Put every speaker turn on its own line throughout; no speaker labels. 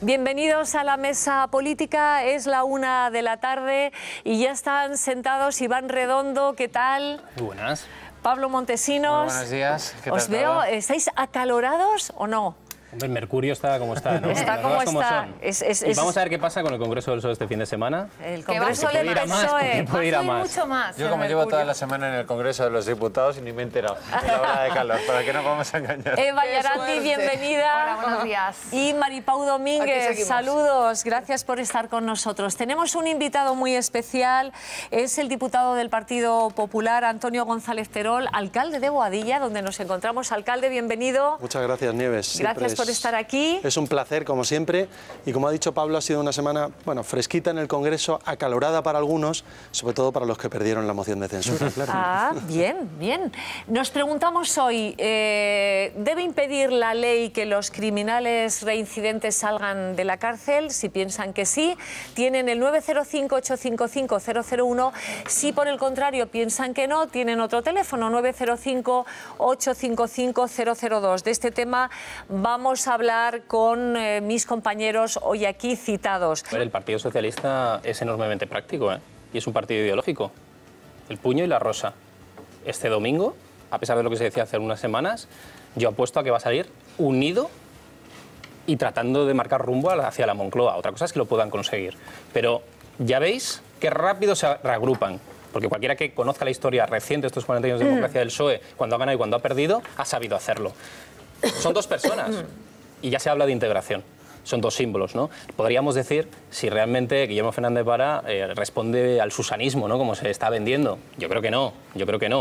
Bienvenidos a la mesa política, es la 1 de la tarde y ya están sentados Iván Redondo, ¿qué tal?
Muy buenas.
Pablo Montesinos.
Muy buenos días. ¿Qué tal
Os veo, ¿estáis acalorados o no?
Hombre, el Mercurio está como está, ¿no?
Está como está.
Y vamos a ver qué pasa con el Congreso del PSOE este fin de semana.
El Congreso del
PSOE.
PSOE.
Ir a más.
Mucho más.
Yo como llevo toda la semana en el Congreso de los Diputados y ni me he enterado de la hora de calor, para que no vamos a engañar.
Eva Yarandi, bienvenida.
Hola, buenos días.
Y Maripau
Aquí
Domínguez,
seguimos.
saludos, gracias por estar con nosotros. Tenemos un invitado muy especial, es el diputado del Partido Popular, Antonio González Terol, alcalde de Boadilla, donde nos encontramos. Alcalde, bienvenido.
Muchas gracias, Nieves.
Gracias por estar aquí.
Es un placer, como siempre, y como ha dicho Pablo, ha sido una semana, bueno, fresquita en el Congreso, acalorada para algunos, sobre todo para los que perdieron la moción de censura, claro.
Ah, bien, bien. Nos preguntamos hoy, ¿debe impedir la ley que los criminales reincidentes salgan de la cárcel? Si piensan que sí, tienen el 905-855-001. Si por el contrario piensan que no, tienen otro teléfono, 905-855-002. De este tema vamos a hablar con mis compañeros hoy aquí citados.
El Partido Socialista es enormemente práctico, ¿eh? Y es un partido ideológico. El puño y la rosa. Este domingo, a pesar de lo que se decía hace unas semanas, yo apuesto a que va a salir unido y tratando de marcar rumbo hacia la Moncloa. Otra cosa es que lo puedan conseguir. Pero ya veis qué rápido se reagrupan. Porque cualquiera que conozca la historia reciente de estos 40 años de democracia del PSOE, cuando ha ganado y cuando ha perdido, ha sabido hacerlo. Son dos personas y ya se habla de integración. Son dos símbolos, ¿no? Podríamos decir si realmente Guillermo Fernández Vara responde al susanismo, ¿no? Como se está vendiendo. Yo creo que no,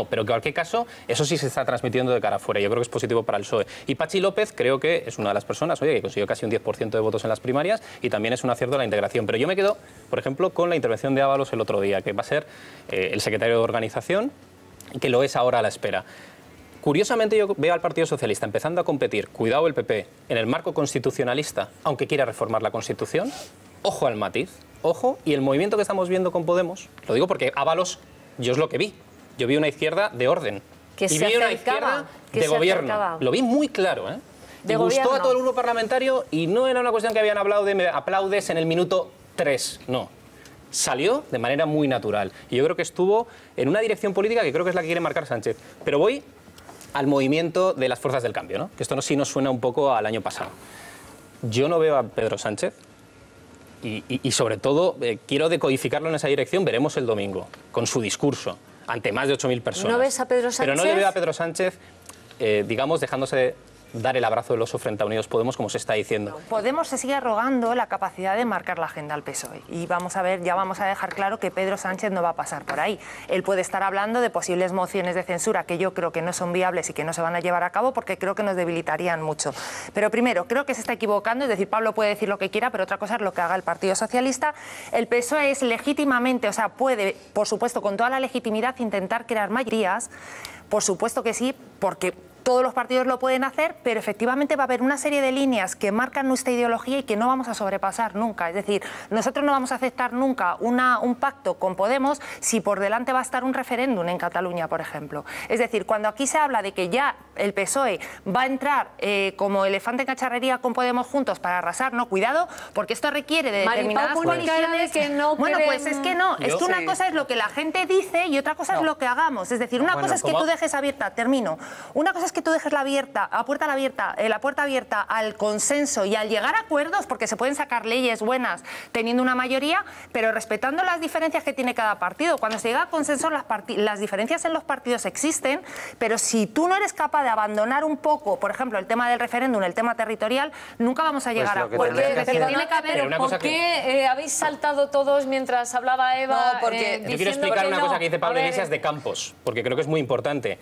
pero en cualquier caso, eso sí se está transmitiendo de cara afuera. Yo creo que es positivo para el PSOE. Y Patxi López creo que es una de las personas, oye, que consiguió casi un 10% de votos en las primarias y también es un acierto la integración. Pero yo me quedo, por ejemplo, con la intervención de Ábalos el otro día, que va a ser el secretario de organización y que lo es ahora a la espera. Curiosamente yo veo al Partido Socialista empezando a competir, cuidado el PP, en el marco constitucionalista, aunque quiera reformar la Constitución. Ojo al matiz, ojo, y el movimiento que estamos viendo con Podemos, lo digo porque Ábalos, yo es lo que vi. Yo vi una izquierda de orden
Que
y
se
vi una
acercaba,
izquierda
que
de
se
gobierno.
acercaba.
Lo vi muy claro, ¿eh?
De
y gustó
gobierno.
a todo el grupo parlamentario y no era una cuestión que habían hablado de aplaudes en el minuto 3, no. Salió de manera muy natural. Y yo creo que estuvo en una dirección política que creo que es la que quiere marcar Sánchez. Pero voy al movimiento de las fuerzas del cambio, ¿no? Que esto sí nos suena un poco al año pasado. Yo no veo a Pedro Sánchez y sobre todo quiero decodificarlo en esa dirección, veremos el domingo, con su discurso, ante más de 8.000 personas.
¿No ves a Pedro Sánchez?
Pero no le veo a Pedro Sánchez, digamos, dejándose dar el abrazo del oso frente a Unidos Podemos, como se está diciendo.
Podemos se sigue arrogando la capacidad de marcar la agenda al PSOE. Y vamos a ver, ya vamos a dejar claro que Pedro Sánchez no va a pasar por ahí. Él puede estar hablando de posibles mociones de censura que yo creo que no son viables y que no se van a llevar a cabo porque creo que nos debilitarían mucho. Pero primero, creo que se está equivocando, es decir, Pablo puede decir lo que quiera, pero otra cosa es lo que haga el Partido Socialista. El PSOE es legítimamente, o sea, puede, por supuesto, con toda la legitimidad, intentar crear mayorías. Por supuesto que sí, porque todos los partidos lo pueden hacer, pero efectivamente va a haber una serie de líneas que marcan nuestra ideología y que no vamos a sobrepasar nunca. Es decir, nosotros no vamos a aceptar nunca un pacto con Podemos si por delante va a estar un referéndum en Cataluña, por ejemplo. Es decir, cuando aquí se habla de que ya el PSOE va a entrar como elefante en cacharrería con Podemos juntos para arrasar, no, cuidado, porque esto requiere de determinadas condiciones.
Que no
bueno, pues es que no, es que una
sí.
cosa es lo que la gente dice y otra cosa es lo que hagamos. Es decir, una cosa es que tú dejes abierta, termino, una cosa es que tú dejes la puerta abierta al consenso y al llegar a acuerdos, porque se pueden sacar leyes buenas teniendo una mayoría, pero respetando las diferencias que tiene cada partido. Cuando se llega a consenso, las diferencias en los partidos existen, pero si tú no eres capaz de abandonar un poco, por ejemplo, el tema del referéndum, el tema territorial, nunca vamos a llegar a acuerdos.
¿Por qué habéis saltado todos mientras hablaba Eva?
No, porque
Yo quiero explicar una cosa que dice Pablo Iglesias de Campos, porque creo que es muy importante.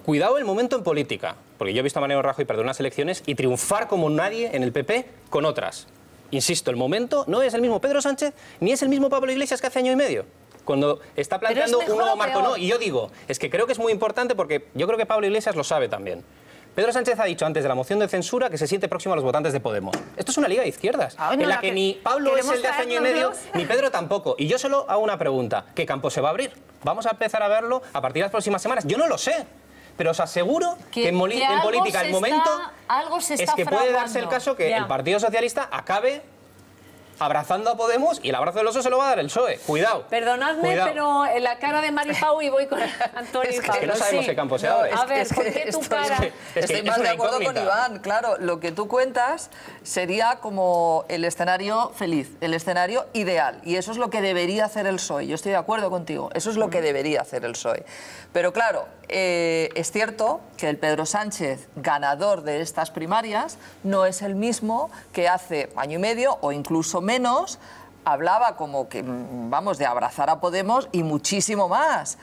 Cuidado el momento en política, porque yo he visto a Mariano Rajoy perder unas elecciones y triunfar como nadie en el PP con otras. Insisto, el momento no es el mismo Pedro Sánchez ni es el mismo Pablo Iglesias que hace año y medio, cuando está planteando un nuevo marco. No, y yo digo, es que creo que es muy importante porque yo creo que Pablo Iglesias lo sabe también. Pedro Sánchez ha dicho antes de la moción de censura que se siente próximo a los votantes de Podemos. Esto es una liga de izquierdas, en la que ni Pablo es el de hace año y medio, ni Pedro tampoco. Y yo solo hago una pregunta, ¿qué campo se va a abrir? Vamos a empezar a verlo a partir de las próximas semanas. Yo no lo sé. Pero os aseguro que en política el momento es que puede darse el caso que el Partido Socialista acabe abrazando a Podemos y el abrazo del oso se lo va a dar el PSOE. Cuidado.
Perdonadme,
cuidado.
pero en la cara de Mari Pau y voy con Antonio y Pablo.
Es que no sabemos
sí.
qué campo se abre.
A ver, ¿por qué tu cara?
Estoy más de acuerdo con Iván, claro. Lo que tú cuentas sería como el escenario feliz, el escenario ideal. Y eso es lo que debería hacer el PSOE. Yo estoy de acuerdo contigo. Eso es lo que debería hacer el PSOE. Pero claro, es cierto que el Pedro Sánchez, ganador de estas primarias, no es el mismo que hace año y medio o incluso menos hablaba como que, vamos, de abrazar a Podemos y muchísimo más,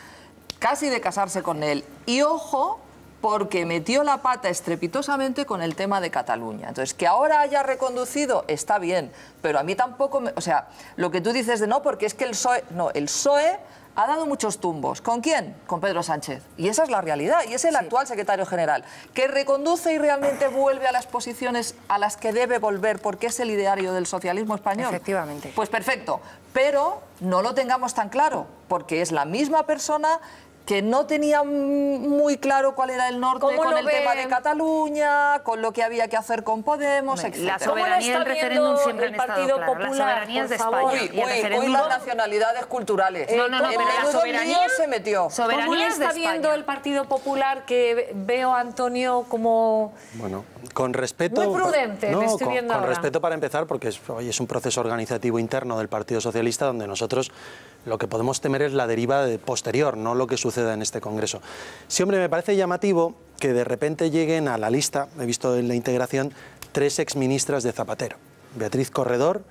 casi de casarse con él. Y ojo, porque metió la pata estrepitosamente con el tema de Cataluña. Entonces, que ahora haya reconducido está bien, pero a mí tampoco, o sea, lo que tú dices de no, porque es que el PSOE, no, el PSOE ha dado muchos tumbos. ¿Con quién? Con Pedro Sánchez. Y esa es la realidad, y es el actual secretario general, que reconduce y realmente vuelve a las posiciones a las que debe volver, porque es el ideario del socialismo español.
Efectivamente.
Pues perfecto, pero no lo tengamos tan claro, porque es la misma persona que no tenía muy claro cuál era el norte con el tema de Cataluña, con lo que había que hacer con Podemos, etc.
La soberanía y el referéndum siempre han estado claro. La soberanía es de España.
Uy, las nacionalidades culturales.
No, pero la soberanía
se metió.
¿Cómo está viendo el Partido Popular, que veo a Antonio como...
Bueno, con respeto...
Muy prudente,
no,
me estoy viendo
con
ahora.
respeto para empezar, porque hoy es un proceso organizativo interno del Partido Socialista donde nosotros lo que podemos temer es la deriva posterior, no lo que suceda en este Congreso. Sí, hombre, me parece llamativo que de repente lleguen a la lista, he visto en la integración, 3 exministras de Zapatero: Beatriz Corredor,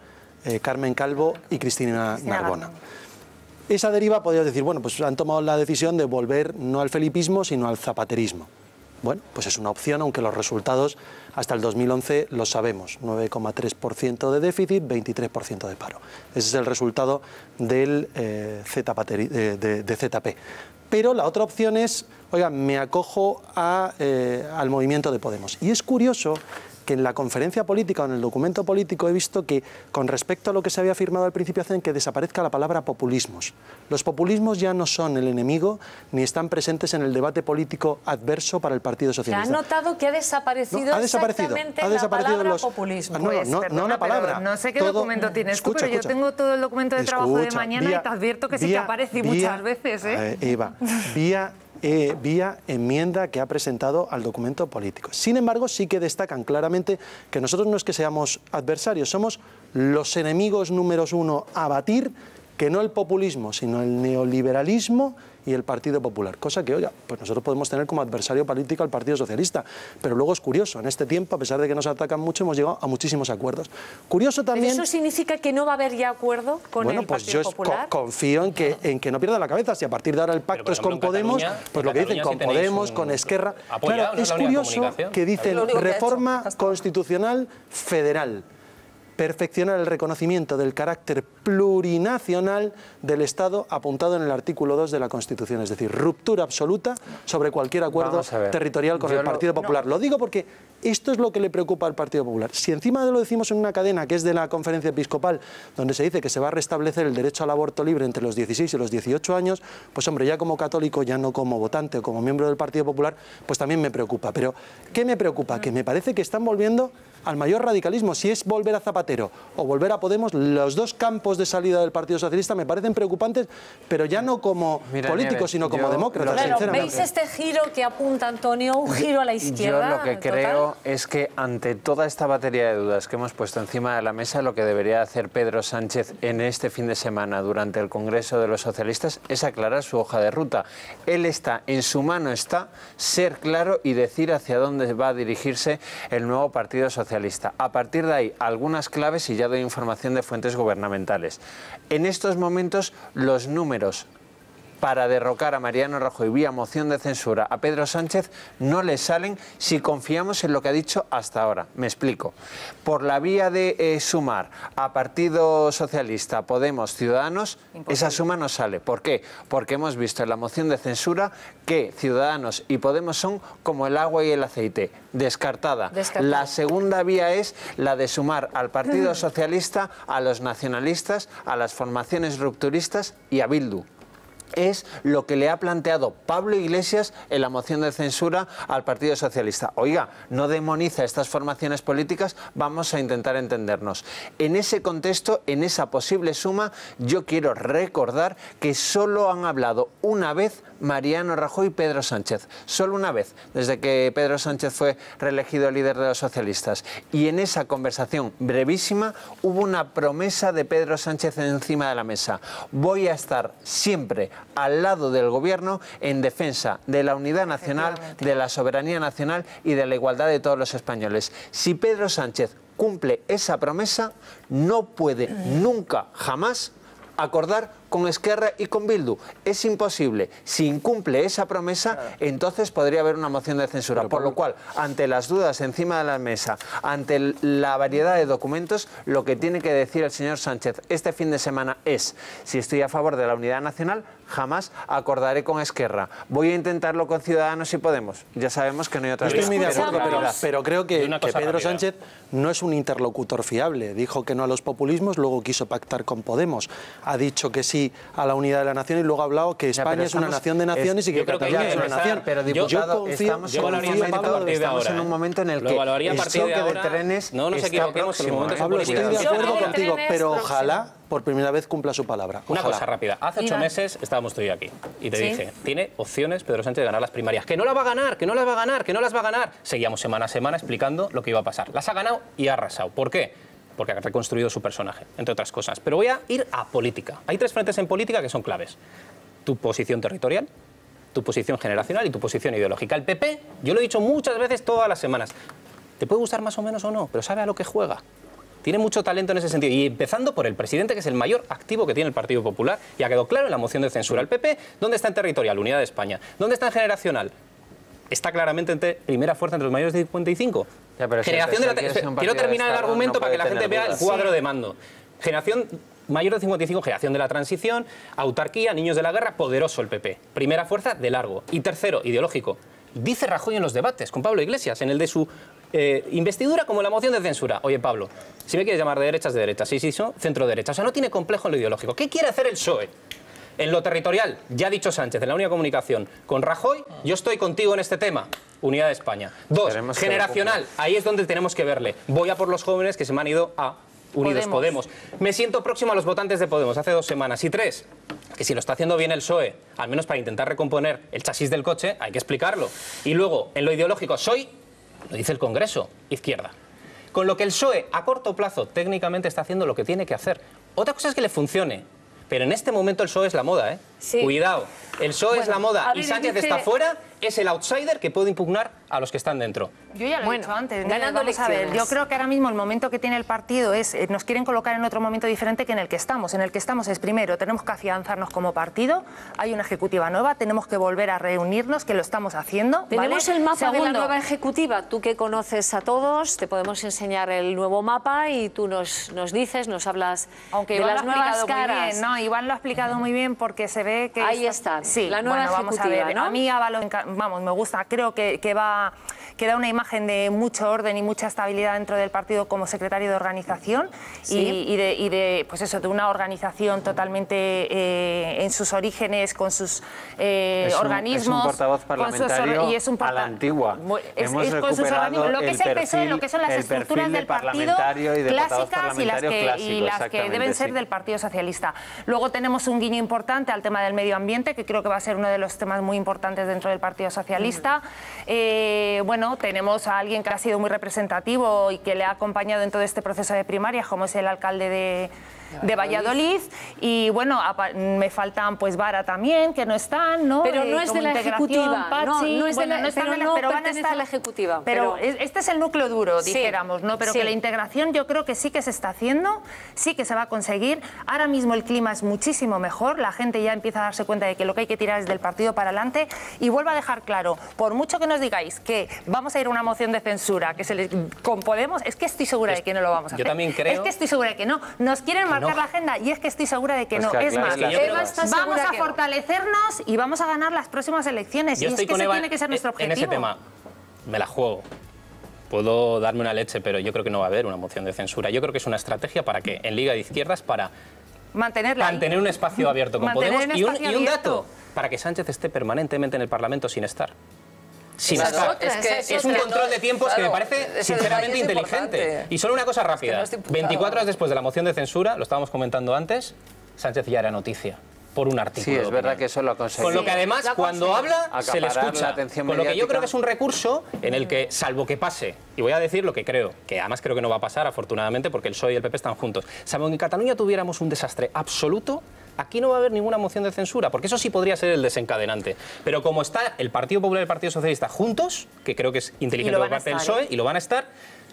Carmen Calvo y Cristina Narbona. Esa deriva, podrías decir, bueno, pues han tomado la decisión de volver no al felipismo, sino al zapaterismo. Bueno, pues es una opción, aunque los resultados hasta el 2011 los sabemos. 9,3% de déficit, 23% de paro. Ese es el resultado del ZP. Pero la otra opción es, oiga, me acojo al movimiento de Podemos. Y es curioso que en la conferencia política o en el documento político he visto que, con respecto a lo que se había firmado al principio, hacen que desaparezca la palabra populismos. Los populismos ya no son el enemigo ni están presentes en el debate político adverso para el Partido Socialista.
¿Se ha notado que ha desaparecido, exactamente la palabra populismo?
No la palabra.
No sé qué documento tienes tú, pero yo tengo todo el documento de trabajo de mañana y te advierto que sí que aparece muchas veces.
Eva, vía enmienda que ha presentado al documento político. Sin embargo, sí que destacan claramente que nosotros no es que seamos adversarios, somos los enemigos números 1 a batir, que no el populismo, sino el neoliberalismo y el Partido Popular. Cosa que, oiga, pues nosotros podemos tener como adversario político al Partido Socialista. Pero luego es curioso, en este tiempo, a pesar de que nos atacan mucho, hemos llegado a muchísimos acuerdos. Curioso también...
¿Pero eso significa que no va a haber ya acuerdo con el Partido Popular?
Confío en que no pierda la cabeza. Si a partir de ahora el pacto es con Podemos, pues lo que dicen con Podemos, con Esquerra... Claro, es curioso que dicen reforma constitucional federal. Perfeccionar el reconocimiento del carácter plurinacional del Estado apuntado en el artículo 2 de la Constitución, es decir, ruptura absoluta sobre cualquier acuerdo territorial con el Partido Popular. Lo digo porque esto es lo que le preocupa al Partido Popular. Si encima de lo decimos en una cadena que es de la Conferencia Episcopal, donde se dice que se va a restablecer el derecho al aborto libre entre los 16 y los 18 años, pues hombre, ya como católico, ya no como votante o como miembro del Partido Popular, pues también me preocupa. Pero, ¿qué me preocupa? Que me parece que están volviendo al mayor radicalismo. Si es volver a Zapatero o volver a Podemos, los dos campos de salida del Partido Socialista me parecen preocupantes, pero ya no como políticos, sino como demócratas, sinceramente.
¿Veis este giro que apunta Antonio, un giro a la izquierda?
Yo lo que creo es que ante toda esta batería de dudas que hemos puesto encima de la mesa, lo que debería hacer Pedro Sánchez en este fin de semana durante el Congreso de los Socialistas es aclarar su hoja de ruta. En su mano está ser claro y decir hacia dónde va a dirigirse el nuevo Partido Socialista. A partir de ahí, algunas claves, y ya doy información de fuentes gubernamentales. En estos momentos, los números para derrocar a Mariano Rajoy vía moción de censura a Pedro Sánchez no le salen si confiamos en lo que ha dicho hasta ahora. Me explico. Por la vía de sumar a Partido Socialista, Podemos, Ciudadanos, esa suma no sale. ¿Por qué? Porque hemos visto en la moción de censura que Ciudadanos y Podemos son como el agua y el aceite, descartada. La segunda vía es la de sumar al Partido Socialista, a los nacionalistas, a las formaciones rupturistas y a Bildu. es lo que le ha planteado Pablo Iglesias en la moción de censura al Partido Socialista. Oiga, no demoniza estas formaciones políticas, vamos a intentar entendernos. En ese contexto, en esa posible suma, yo quiero recordar que solo han hablado una vez Mariano Rajoy y Pedro Sánchez. Solo una vez, desde que Pedro Sánchez fue reelegido líder de los socialistas. Y en esa conversación brevísima hubo una promesa de Pedro Sánchez encima de la mesa. Voy a estar siempre al lado del gobierno en defensa de la unidad nacional, de la soberanía nacional y de la igualdad de todos los españoles. Si Pedro Sánchez cumple esa promesa, no puede nunca, jamás, acordar con Esquerra y con Bildu. Es imposible. Si incumple esa promesa, entonces podría haber una moción de censura. Por lo cual, ante las dudas encima de la mesa, ante la variedad de documentos, lo que tiene que decir el señor Sánchez este fin de semana es: si estoy a favor de la unidad nacional, jamás acordaré con Esquerra. Voy a intentarlo con Ciudadanos y Podemos. Ya sabemos que no hay otra
vía. Estoy muy de acuerdo, pero creo que Pedro Sánchez no es un interlocutor fiable. Dijo que no a los populismos, luego quiso pactar con Podemos. Ha dicho que sí a la unidad de la nación y luego ha hablado que España es una nación de naciones y que Cataluña es una nación.
Pero diputado, estamos en un momento en el que el choque de trenes
no nos equivoquemos en los momentos
Pablo, estoy de acuerdo contigo, pero ojalá por primera vez cumpla su palabra.
Una cosa rápida. Hace 8 meses estábamos tú y yo aquí y te dije, tiene opciones Pedro Sánchez de ganar las primarias. Que no las va a ganar, que no las va a ganar, que no las va a ganar. Seguíamos semana a semana explicando lo que iba a pasar. Las ha ganado y ha arrasado. ¿Por qué? Porque ha reconstruido su personaje, entre otras cosas. Pero voy a ir a política. Hay 3 frentes en política que son claves. Tu posición territorial, tu posición generacional y tu posición ideológica. El PP, yo lo he dicho muchas veces todas las semanas, te puede gustar más o menos o no, pero sabe a lo que juega. Tiene mucho talento en ese sentido. Y empezando por el presidente, que es el mayor activo que tiene el Partido Popular, y ha quedado claro en la moción de censura. El PP, ¿dónde está en territorial? Unidad de España. ¿Dónde está en generacional? Está claramente en primera fuerza entre los mayores de 55. Generación de la... Quiero terminar el argumento para que la gente vea el cuadro de mando. Generación mayor de 55, generación de la transición, autarquía, niños de la guerra, poderoso el PP. Primera fuerza de largo. Y tercero, ideológico. Dice Rajoy en los debates con Pablo Iglesias, en el de su investidura como la moción de censura. Oye, Pablo, si me quieres llamar de derechas, de derecha. Sí, son centro derecha. O sea, no tiene complejo en lo ideológico. ¿Qué quiere hacer el PSOE? En lo territorial, ya ha dicho Sánchez, en la única comunicación con Rajoy, yo estoy contigo en este tema. Unidad de España. 2, generacional. Ahí es donde tenemos que verle. Voy a por los jóvenes que se me han ido a Unidos Podemos. Me siento próximo a los votantes de Podemos hace 2 semanas. Y 3, que si lo está haciendo bien el PSOE, al menos para intentar recomponer el chasis del coche, hay que explicarlo. Y luego, en lo ideológico, soy, lo dice el Congreso, izquierda. Con lo que el PSOE, a corto plazo, técnicamente está haciendo lo que tiene que hacer. Otra cosa es que le funcione. Pero en este momento el PSOE es la moda, ¿eh? Sí. Cuidado, el PSOE es la moda y Sánchez está fuera, es el outsider que puede impugnar a los que están dentro.
Yo ya lo he dicho antes, vamos a ver, yo creo que ahora mismo el momento que tiene el partido es, nos quieren colocar en otro momento diferente que en el que estamos. En el que estamos es, primero, tenemos que afianzarnos como partido, hay una ejecutiva nueva, tenemos que volver a reunirnos, que lo estamos haciendo.
Tenemos el mapa de la nueva ejecutiva, tú que conoces a todos, te podemos enseñar el nuevo mapa y tú nos dices, nos hablas de las nuevas caras.
No, Iván lo ha explicado muy bien porque se ve que...
Ahí está,
sí,
la nueva ejecutiva,
vamos a ver,
¿no?
A mí vamos, me gusta, creo que da una imagen de mucho orden y mucha estabilidad dentro del partido como secretario de organización y de pues eso, de una organización totalmente en sus orígenes, con sus organismos.
Es un portavoz parlamentario a la antigua. Hemos recuperado
lo que es el PSOE, lo que son las estructuras del partido clásicas y las que deben ser del Partido Socialista. Luego tenemos un guiño importante al tema del medio ambiente, que creo que va a ser uno de los temas muy importantes dentro del Partido Socialista. Bueno, tenemos a alguien que ha sido muy representativo y que le ha acompañado en todo este proceso de primarias, como es el alcalde de Valladolid. Y bueno, me faltan pues Vara también, que no están, ¿no?
Pero no es de la ejecutiva, no es de la, pero van a estar a la ejecutiva.
Pero este es el núcleo duro, dijéramos, ¿no? Pero que la integración yo creo que sí que se está haciendo, sí que se va a conseguir. Ahora mismo el clima es muchísimo mejor, la gente ya empieza a darse cuenta de que lo que hay que tirar es del partido para adelante. Y vuelvo a dejar claro, por mucho que nos digáis que vamos a ir a una moción de censura que con Podemos, es que estoy segura de que no lo vamos a hacer.
Yo también creo...
Es que estoy segura de que no. Nos quieren marcar la agenda y es que estoy segura de que no. Es más, vamos a fortalecernos y vamos a ganar las próximas elecciones. Y es que ese tiene que ser nuestro objetivo.
En ese tema me la juego. Puedo darme una leche, pero yo creo que no va a haber una moción de censura. Yo creo que es una estrategia para que en Liga de Izquierdas, para
Mantenerla.
Mantener un espacio abierto con
Mantener
Podemos.
un espacio
Y un
abierto.
dato, para que Sánchez esté permanentemente en el Parlamento sin estar. Sin
Esa es
estar.
otra,
Es un control de tiempos que me parece
ese
sinceramente
detalle es
inteligente.
importante.
Y solo una cosa rápida.
no es diputado.
24 horas después de la moción de censura, lo estábamos comentando antes, Sánchez ya era noticia por un artículo.
Sí, es
de
verdad
opinión.
que eso lo ha conseguido.
Con lo que además,
lo
cuando
consigue.
habla, se le
Acaparar la
escucha.
atención
Con lo que yo
mediática.
creo que es un recurso en el que, salvo que pase, y voy a decir lo que creo, que además creo que no va a pasar, afortunadamente, porque el PSOE y el PP están juntos, salvo que en Cataluña tuviéramos un desastre absoluto, aquí no va a haber ninguna moción de censura, porque eso sí podría ser el desencadenante. Pero como está el Partido Popular y el Partido Socialista juntos, que creo que es inteligente por parte del PSOE, y lo van a estar,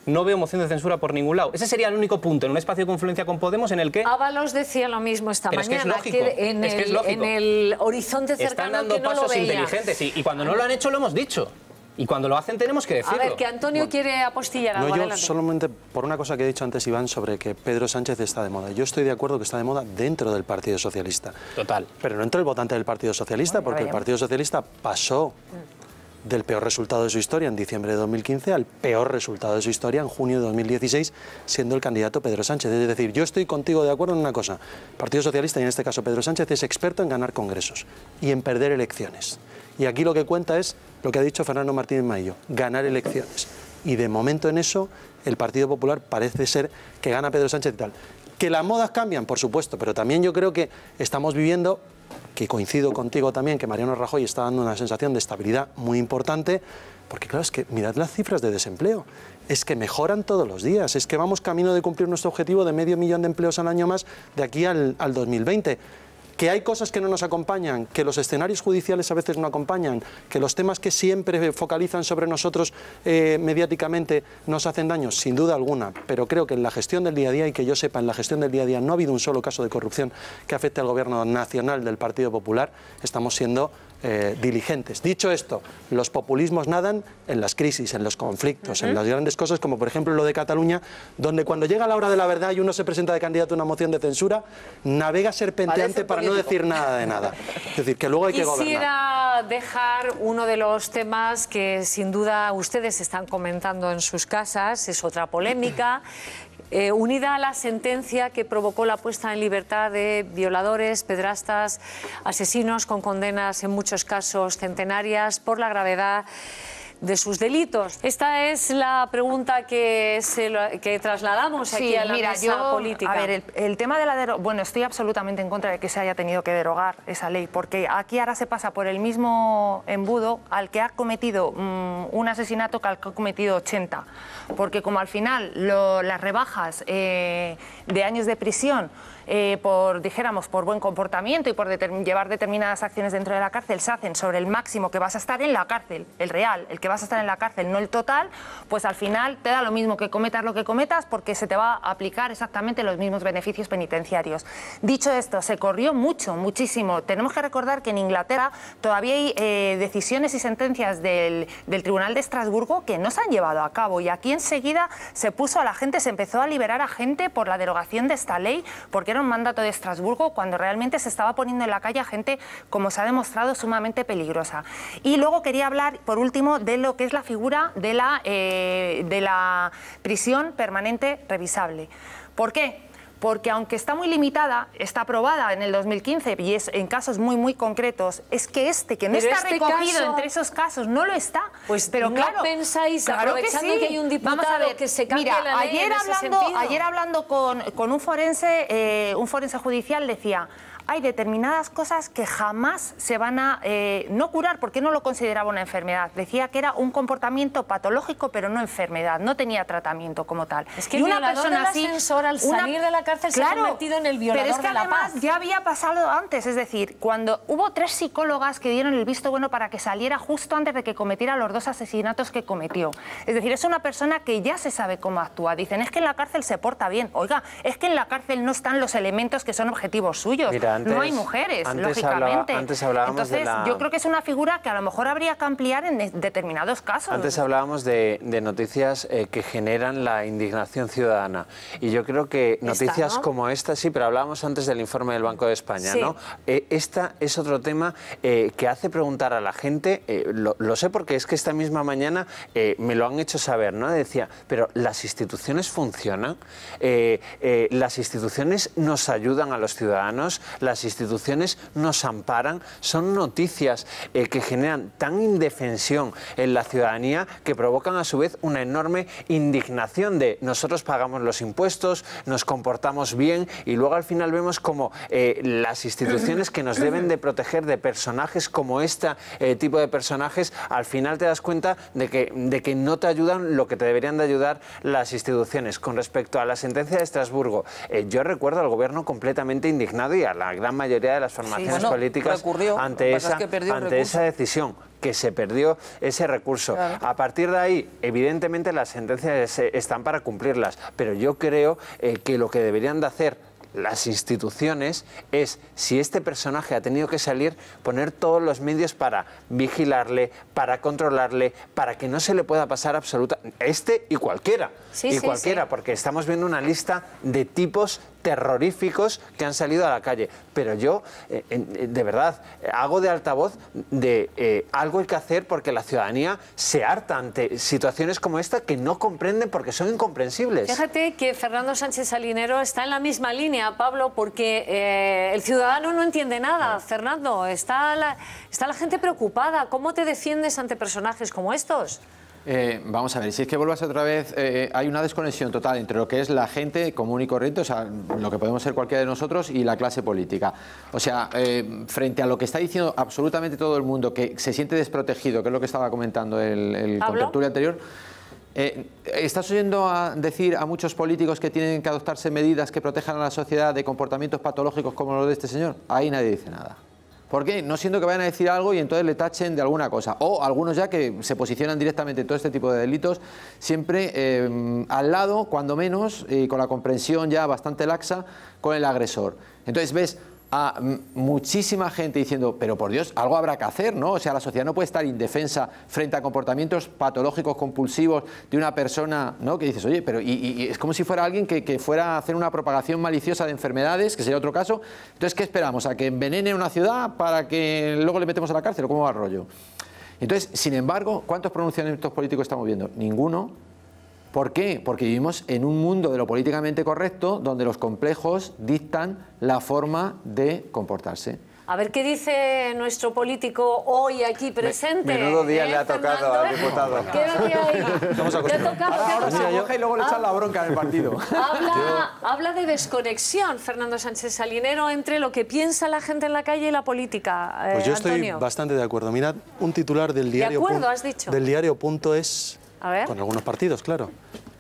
no veo moción de censura por ningún lado. Ese sería el único punto en un espacio de confluencia con Podemos en el que...
Ábalos decía lo mismo esta
Pero es que es
mañana,
lógico,
en,
es que es lógico.
en el horizonte
Están
cercano
dando
que no lo
pasos
veía.
inteligentes y cuando no lo han hecho lo hemos dicho. Y cuando lo hacen tenemos que
A
decirlo.
ver, que Antonio quiere apostillar algo.
No, yo
Adelante.
solamente por una cosa que ha dicho antes Iván sobre que Pedro Sánchez está de moda. Yo estoy de acuerdo que está de moda dentro del Partido Socialista.
Total.
Pero no entre el votante del Partido Socialista, porque el Partido Socialista pasó del peor resultado de su historia en diciembre de 2015 al peor resultado de su historia en junio de 2016, siendo el candidato Pedro Sánchez. Es decir, yo estoy contigo de acuerdo en una cosa. El Partido Socialista, y en este caso Pedro Sánchez, es experto en ganar congresos y en perder elecciones. Y aquí lo que cuenta es lo que ha dicho Fernando Martínez Maillo, ganar elecciones. Y de momento en eso, el Partido Popular parece ser que gana Pedro Sánchez y tal. Que las modas cambian, por supuesto, pero también yo creo que estamos viviendo, que coincido contigo también, que Mariano Rajoy está dando una sensación de estabilidad muy importante, porque claro, es que mirad las cifras de desempleo, es que mejoran todos los días, es que vamos camino de cumplir nuestro objetivo de 500.000 de empleos al año más de aquí al 2020. Que hay cosas que no nos acompañan, que los escenarios judiciales a veces no acompañan, que los temas que siempre focalizan sobre nosotros mediáticamente nos hacen daño, sin duda alguna, pero creo que en la gestión del día a día, y que yo sepa, en la gestión del día a día no ha habido un solo caso de corrupción que afecte al gobierno nacional del Partido Popular, estamos siendo diligentes. Dicho esto, los populismos nadan en las crisis, en los conflictos, en las grandes cosas, como por ejemplo lo de Cataluña, donde cuando llega la hora de la verdad y uno se presenta de candidato a una moción de censura, navega serpenteante para no decir nada de nada. Es decir, que luego hay que gobernar.
Quisiera dejar uno de los temas que sin duda ustedes están comentando en sus casas, es otra polémica, unida a la sentencia que provocó la puesta en libertad de violadores, pedrastas, asesinos con condenas en muchos casos centenarias por la gravedad de sus delitos. Esta es la pregunta que trasladamos aquí a la mesa política.
A ver, el tema de la derogación, bueno, estoy absolutamente en contra de que se haya tenido que derogar esa ley, porque aquí ahora se pasa por el mismo embudo al que ha cometido un asesinato que al que ha cometido 80, porque como al final las rebajas de años de prisión dijéramos, por buen comportamiento y por llevar determinadas acciones dentro de la cárcel se hacen sobre el máximo que vas a estar en la cárcel, el real, el que vas a estar en la cárcel, no el total, pues al final te da lo mismo que cometas lo que cometas porque se te va a aplicar exactamente los mismos beneficios penitenciarios. Dicho esto, se corrió muchísimo. Tenemos que recordar que en Inglaterra todavía hay decisiones y sentencias del Tribunal de Estrasburgo que no se han llevado a cabo y aquí enseguida se puso a la gente, se empezó a liberar a gente por la derogación de esta ley porque era un mandato de Estrasburgo cuando realmente se estaba poniendo en la calle a gente, como se ha demostrado, sumamente peligrosa. Y luego quería hablar, por último, de lo que es la figura de la prisión permanente revisable. ¿Por qué? Porque aunque está muy limitada, está aprobada en el 2015 y es en casos muy concretos, es que que no está recogido entre esos casos, no lo está.
Pues
pero
¿no
claro,
pensáis,
claro
aprovechando que hay un diputado que se cambie la ley en ese sentido?
Ayer hablando con un forense judicial decía: hay determinadas cosas que jamás se van a no curar porque no lo consideraba una enfermedad. Decía que era un comportamiento patológico pero no enfermedad, no tenía tratamiento como tal.
Es que una persona así, ascensor al salir de la cárcel se ha convertido en el violador
pero es que
de la
además
paz.
Ya había pasado antes, es decir, cuando hubo 3 psicólogas que dieron el visto bueno para que saliera justo antes de que cometiera los 2 asesinatos que cometió. Es decir, es una persona que ya se sabe cómo actúa. Dicen, es que en la cárcel se porta bien. Oiga, es que en la cárcel no están los elementos que son objetivos suyos.
Mira,
no hay mujeres, lógicamente.
Antes hablábamos
Entonces, yo creo que es una figura que a lo mejor habría que ampliar en determinados casos.
Antes hablábamos de noticias que generan la indignación ciudadana. Y yo creo que noticias como esta, sí, pero hablábamos antes del informe del Banco de España, ¿no? Esta es otro tema que hace preguntar a la gente, lo sé porque es que esta misma mañana me lo han hecho saber, ¿no? Decía, pero ¿las instituciones funcionan? ¿Las instituciones nos ayudan a los ciudadanos? ¿Las instituciones nos amparan? Son noticias que generan tan indefensión en la ciudadanía que provocan a su vez una enorme indignación de nosotros pagamos los impuestos, nos comportamos bien y luego al final vemos como las instituciones que nos deben de proteger de personajes como este tipo de personajes, al final te das cuenta de que no te ayudan lo que te deberían de ayudar las instituciones. Con respecto a la sentencia de Estrasburgo, yo recuerdo al gobierno completamente indignado y a la gran mayoría de las formaciones políticas ante esa decisión, que se perdió ese recurso. Claro. A partir de ahí, evidentemente las sentencias están para cumplirlas, pero yo creo que lo que deberían de hacer las instituciones es, si este personaje ha tenido que salir, poner todos los medios para vigilarle, para controlarle, para que no se le pueda pasar este y cualquiera. Porque estamos viendo una lista de tipos terroríficos que han salido a la calle. Pero yo, de verdad, hago de altavoz de algo hay que hacer porque la ciudadanía se harta ante situaciones como esta que no comprenden porque son incomprensibles.
Fíjate que Fernando Sánchez Salinero está en la misma línea, Pablo, porque el ciudadano no entiende nada. Fernando, está la gente preocupada. ¿Cómo te defiendes ante personajes como estos?
Vamos a ver, si es que vuelvas otra vez, hay una desconexión total entre lo que es la gente común y corriente, o sea, lo que podemos ser cualquiera de nosotros, y la clase política. O sea, frente a lo que está diciendo absolutamente todo el mundo, que se siente desprotegido, que es lo que estaba comentando el contertulio anterior, ¿estás oyendo decir a muchos políticos que tienen que adoptarse medidas que protejan a la sociedad de comportamientos patológicos como los de este señor? Ahí nadie dice nada. ¿Por qué? No siento que vayan a decir algo y entonces le tachen de alguna cosa. O algunos ya que se posicionan directamente en todo este tipo de delitos, siempre al lado, cuando menos, y con la comprensión ya bastante laxa, con el agresor. Entonces ves a muchísima gente diciendo, pero por Dios, algo habrá que hacer, ¿no? O sea, la sociedad no puede estar indefensa frente a comportamientos patológicos, compulsivos de una persona, ¿no? Que dices, oye, pero y es como si fuera alguien que fuera a hacer una propagación maliciosa de enfermedades, que sería otro caso. Entonces, ¿qué esperamos? ¿A que envenene una ciudad para que luego le metemos a la cárcel? ¿O cómo va el rollo? Entonces, sin embargo, ¿cuántos pronunciamientos políticos estamos viendo? Ninguno. ¿Por qué? Porque vivimos en un mundo de lo políticamente correcto donde los complejos dictan la forma de comportarse.
A ver qué dice nuestro político hoy aquí presente.
Menudo día le ha tocado al diputado.
Quédate ahí. ¿Te ha tocado?
Ahora se moja y luego le echan la bronca en el partido.
Habla de desconexión, Fernando Sánchez Salinero, entre lo que piensa la gente en la calle y la política.
Pues yo
Antonio.
estoy bastante de acuerdo. Mirad un titular del diario.
¿De acuerdo, has dicho?
Del diario.es.
A ver.
Con algunos partidos, claro.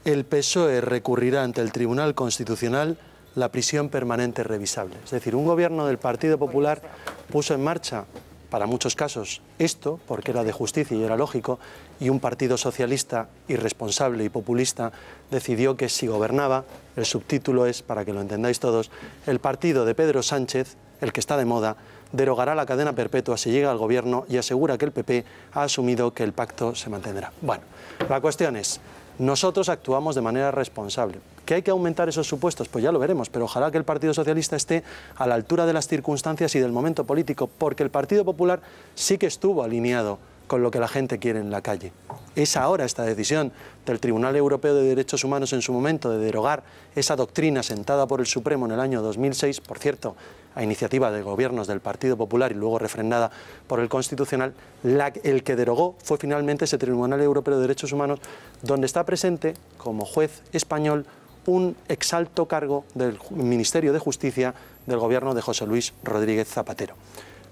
El PSOE recurrirá ante el Tribunal Constitucional la prisión permanente revisable. Es decir, un gobierno del Partido Popular puso en marcha, para muchos casos, esto, porque era de justicia y era lógico, y un partido socialista irresponsable y populista decidió que si gobernaba, el subtítulo es, para que lo entendáis todos, el partido de Pedro Sánchez, el que está de moda, derogará la cadena perpetua si llega al gobierno y asegura que el PP ha asumido que el pacto se mantendrá. Bueno, la cuestión es, nosotros actuamos de manera responsable. ¿Que hay que aumentar esos supuestos? Pues ya lo veremos, pero ojalá que el Partido Socialista esté a la altura de las circunstancias y del momento político, porque el Partido Popular sí que estuvo alineado con lo que la gente quiere en la calle. Es ahora esta decisión del Tribunal Europeo de Derechos Humanos en su momento de derogar esa doctrina sentada por el Supremo en el año 2006, por cierto, a iniciativa de gobiernos del Partido Popular y luego refrendada por el Constitucional, el que derogó fue finalmente ese Tribunal Europeo de Derechos Humanos, donde está presente como juez español un exalto cargo del Ministerio de Justicia del gobierno de José Luis Rodríguez Zapatero.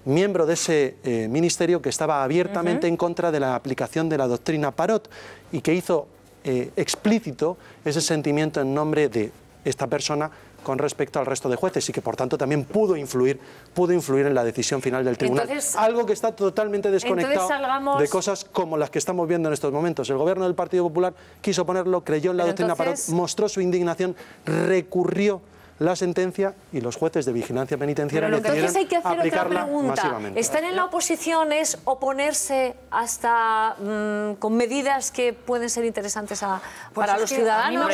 Miembro de ese ministerio que estaba abiertamente en contra de la aplicación de la doctrina Parot y que hizo explícito ese sentimiento en nombre de esta persona con respecto al resto de jueces y que por tanto también pudo influir en la decisión final del tribunal. Entonces, algo que está totalmente desconectado de cosas como las que estamos viendo en estos momentos. El gobierno del Partido Popular quiso ponerlo, creyó en la doctrina Parot, mostró su indignación, recurrió la sentencia y los jueces de vigilancia penitenciaria decidieron
entonces hay que hacer otra pregunta.
Masivamente.
¿Estar en la oposición es oponerse hasta con medidas que pueden ser interesantes para los ciudadanos?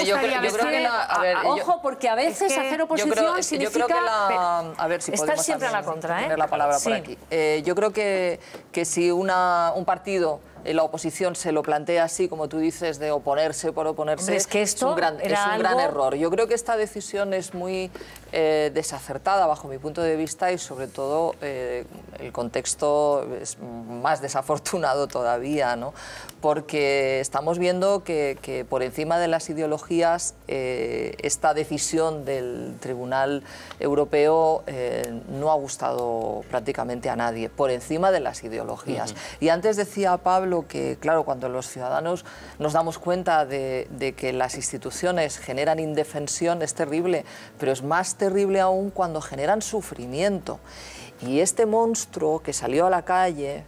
Ojo, porque a veces hacer oposición significa estar siempre a la contra.
Tener la palabra por aquí. Yo creo que si un partido la oposición se lo plantea así, como tú dices, de oponerse por oponerse,
es que esto
es un gran error. Yo creo que esta decisión es muy desacertada bajo mi punto de vista y sobre todo el contexto es más desafortunado todavía, ¿no? Porque estamos viendo que por encima de las ideologías esta decisión del Tribunal Europeo no ha gustado prácticamente a nadie, por encima de las ideologías. Y antes decía Pablo que, claro, cuando los ciudadanos nos damos cuenta de que las instituciones generan indefensión, es terrible, pero es más terrible aún cuando generan sufrimiento. Y este monstruo que salió a la calle,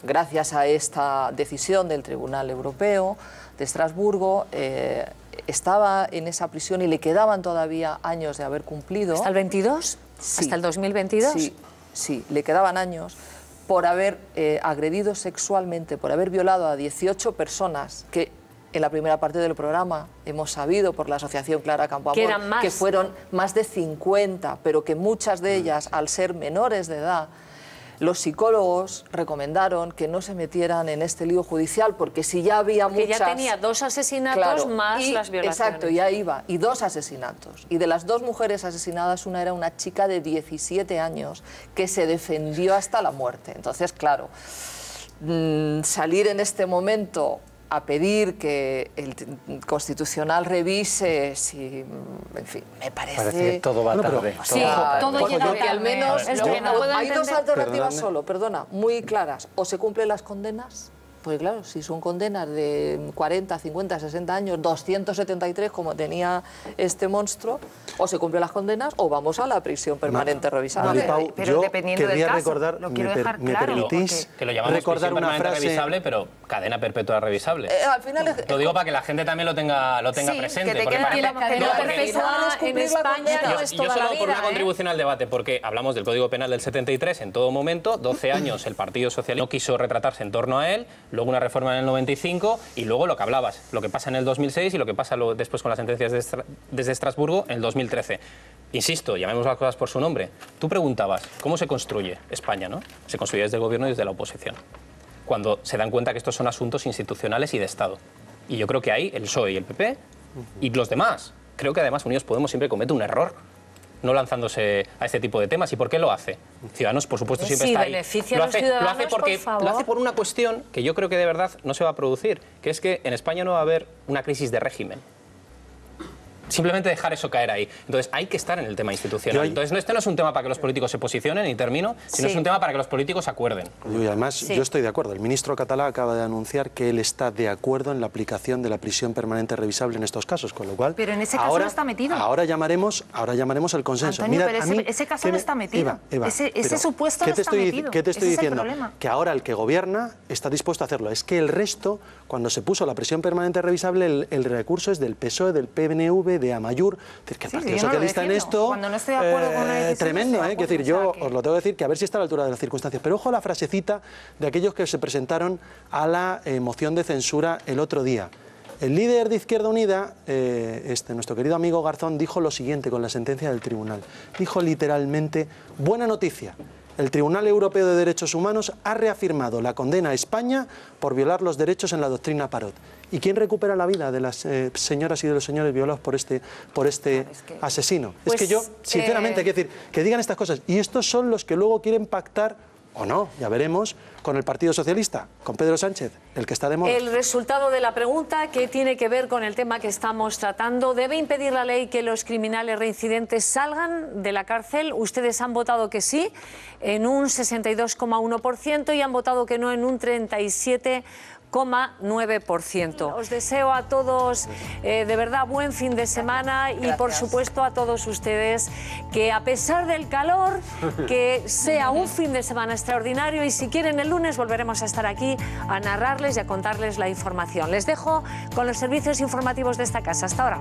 gracias a esta decisión del Tribunal Europeo de Estrasburgo, estaba en esa prisión y le quedaban todavía años de haber cumplido.
¿Hasta el 22?
Sí.
¿Hasta el 2022?
Sí, le quedaban años por haber agredido sexualmente, por haber violado a 18 personas que en la primera parte del programa hemos sabido por la asociación Clara Campoamor que fueron más de 50, pero que muchas de ellas, al ser menores de edad, los psicólogos recomendaron que no se metieran en este lío judicial, porque si ya había muchas...
Que ya tenía 2 asesinatos más las violaciones.
Exacto, ya iba, y 2 asesinatos. Y de las 2 mujeres asesinadas, una era una chica de 17 años que se defendió hasta la muerte. Entonces, claro, salir en este momento a pedir que el Constitucional revise si, en fin, me parece
todo va tarde.
Sí, todo llega
porque al menos hay 2 alternativas
Perdone.
solo, muy claras. O se cumplen las condenas, pues claro, si son condenas de 40, 50, 60 años, 273 como tenía este monstruo, o se cumplen las condenas o vamos a la prisión permanente revisada.
Maripau,
pero
yo
dependiendo
querría
del caso,
recordar,
lo quiero dejar
me
claro,
permitís
Que lo llamamos
recordar
prisión
una
permanente
frase
revisable, pero cadena perpetua revisable.
Al final
Lo digo para que la gente también lo tenga presente.
que te
porque
queda
parece-
la cadena perpetua
en España no es
Yo
toda
solo
la
por
vida,
una contribución al debate, porque hablamos del Código Penal del 73 en todo momento, 12 años el Partido Socialista no quiso retratarse en torno a él, luego una reforma en el 95 y luego lo que hablabas, lo que pasa en el 2006 y lo que pasa después con las sentencias desde Estrasburgo en el 2013. Insisto, llamemos las cosas por su nombre. Tú preguntabas, ¿cómo se construye España, no? Se construye desde el gobierno y desde la oposición, cuando se dan cuenta que estos son asuntos institucionales y de Estado. Y yo creo que ahí el PSOE y el PP y los demás, creo que además Unidos Podemos siempre comete un error no lanzándose a este tipo de temas. ¿Y por qué lo hace? Ciudadanos, por supuesto, siempre está ahí.
Beneficia a los ciudadanos,
lo hace porque
por favor.
lo hace por una cuestión que yo creo que de verdad no se va a producir, que es que en España no va a haber una crisis de régimen. Simplemente dejar eso caer ahí. Entonces hay que estar en el tema institucional. Entonces este no es un tema para que los políticos se posicionen, y termino, sino es un tema para que los políticos acuerden.
Y además, yo estoy de acuerdo. El ministro catalá acaba de anunciar que él está de acuerdo en la aplicación de la prisión permanente revisable en estos casos, con lo cual...
Pero en ese caso no está metido.
Ahora llamaremos al consenso.
Antonio, pero ese caso no está metido.
Eva,
ese supuesto no está metido.
¿Qué te estoy
Ese es el
diciendo?
problema.
Que ahora el que gobierna está dispuesto a hacerlo. Es que el resto, cuando se puso la prisión permanente revisable, el recurso es del PSOE, del PNV, de Amaiur. Es decir, que el Partido Socialista en esto...
Cuando no estoy de acuerdo con una decisión,
tremendo,
no estoy de
Es decir,
acuerdo,
yo os lo tengo que decir, que a ver si está a la altura de las circunstancias. Pero ojo a la frasecita de aquellos que se presentaron a la moción de censura el otro día. El líder de Izquierda Unida, nuestro querido amigo Garzón, dijo lo siguiente con la sentencia del tribunal. Dijo literalmente: buena noticia. El Tribunal Europeo de Derechos Humanos ha reafirmado la condena a España por violar los derechos en la doctrina Parot. ¿Y quién recupera la vida de las señoras y de los señores violados por este asesino?
Pues,
es que yo, sinceramente, quiero decir, que digan estas cosas. Y estos son los que luego quieren pactar, o no, ya veremos, con el Partido Socialista, con Pedro Sánchez, el que está de moda.
El resultado de la pregunta, que tiene que ver con el tema que estamos tratando, ¿debe impedir la ley que los criminales reincidentes salgan de la cárcel? Ustedes han votado que sí, en un 62,1%, y han votado que no en un 37,9%. Os deseo a todos de verdad buen fin de semana.
Gracias.
Y por supuesto a todos ustedes que, a pesar del calor, que sea un fin de semana extraordinario, y si quieren el lunes volveremos a estar aquí a narrarles y a contarles la información. Les dejo con los servicios informativos de esta casa. Hasta ahora.